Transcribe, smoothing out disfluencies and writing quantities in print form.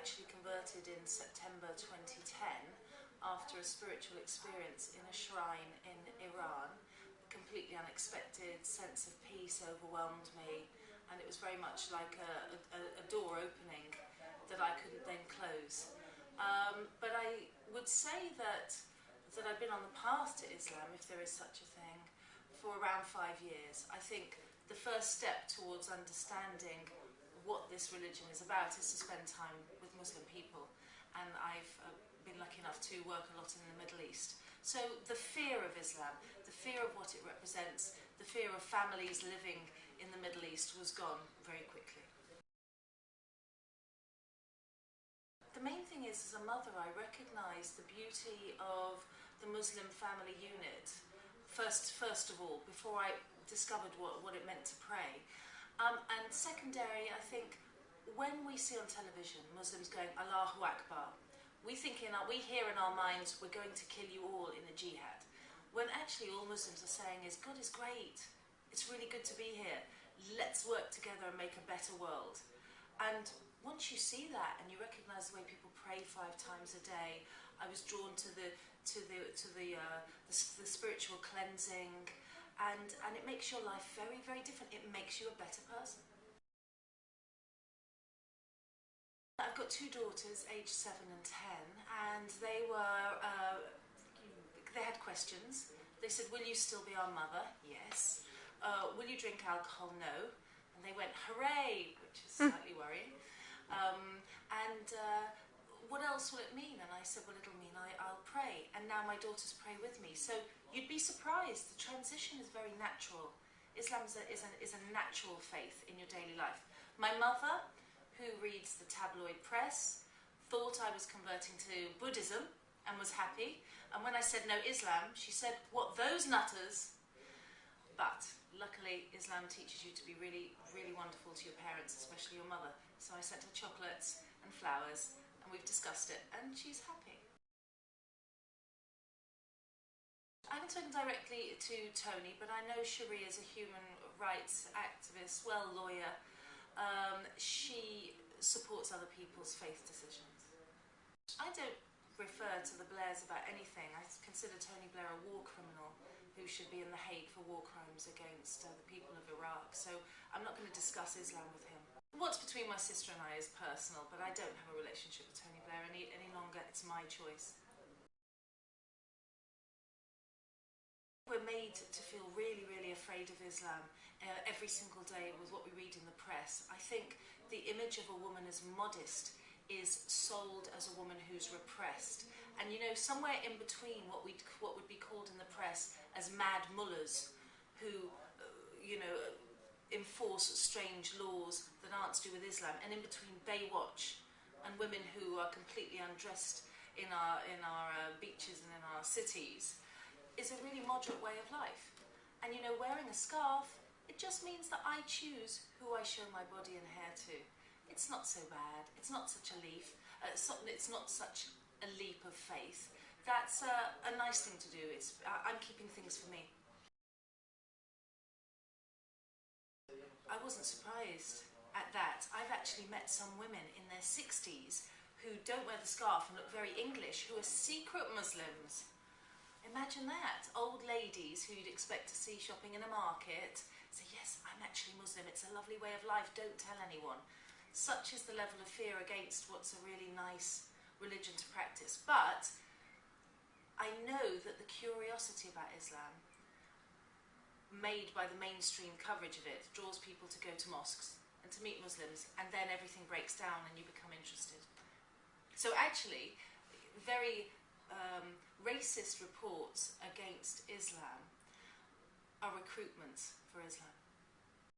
actually converted in September 2010 after a spiritual experience in a shrine in Iran. A completely unexpected sense of peace overwhelmed me, and it was very much like a door opening that I couldn't then close. But I would say that I've been on the path to Islam, if there is such a thing, for around 5 years. I think the first step towards understanding what this religion is about is to spend time with Muslim people, and I've been lucky enough to work a lot in the Middle East. So the fear of Islam, the fear of what it represents, the fear of families living in the Middle East was gone very quickly. The main thing is, as a mother, I recognise the beauty of the Muslim family unit, first of all, before I discovered what it meant to pray. And secondary, I think, when we see on television Muslims going Allahu Akbar, we hear in our minds, we're going to kill you all in a jihad. When actually all Muslims are saying is, God is great, it's really good to be here, let's work together and make a better world. And once you see that and you recognise the way people pray 5 times a day, I was drawn to the spiritual cleansing, and it makes your life very, very different. It makes you a better person. I've got 2 daughters, aged 7 and 10, and they had questions. They said, will you still be our mother? Yes. Will you drink alcohol? No. And they went, hooray, which is slightly worrying. What else will it mean? And I said, well, it'll mean I'll pray. And now my daughters pray with me. So you'd be surprised. The transition is very natural. Islam is a natural faith in your daily life. My mother, who reads the tabloid press, thought I was converting to Buddhism and was happy. And when I said no Islam, she said, what, those nutters? But luckily, Islam teaches you to be really, really wonderful to your parents, especially your mother. So I sent her chocolates and flowers, and we've discussed it, and she's happy. I haven't spoken directly to Tony, but I know Cherie is a human rights activist, well, lawyer. She supports other people's faith decisions. I don't refer to the Blairs about anything. I consider Tony Blair a war criminal who should be in The Hague for war crimes against the people of Iraq, so I'm not going to discuss Islam with him. What's between my sister and I is personal, but I don't have a relationship with Tony Blair any longer. It's my choice. We're made to feel really, really afraid of Islam every single day with what we read in the press. I think the image of a woman as modest is sold as a woman who's repressed. And you know, somewhere in between what would be called in the press as mad mullahs who, enforce strange laws that aren't to do with Islam, and in between Baywatch and women who are completely undressed in our beaches and in our cities, is a really moderate way of life. And you know, wearing a scarf, it just means that I choose who I show my body and hair to. It's not so bad. It's not such a leap. It's not such a leap of faith. That's a nice thing to do. I'm keeping things for me. I wasn't surprised at that. I've actually met some women in their 60s who don't wear the scarf and look very English, who are secret Muslims. Imagine that. Old ladies who you'd expect to see shopping in a market say, yes, I'm actually Muslim, it's a lovely way of life, don't tell anyone. Such is the level of fear against what's a really nice religion to practice. But I know that the curiosity about Islam, made by the mainstream coverage of it, draws people to go to mosques and to meet Muslims, and then everything breaks down and you become interested. So actually, very racist reports against Islam are recruitments for Islam.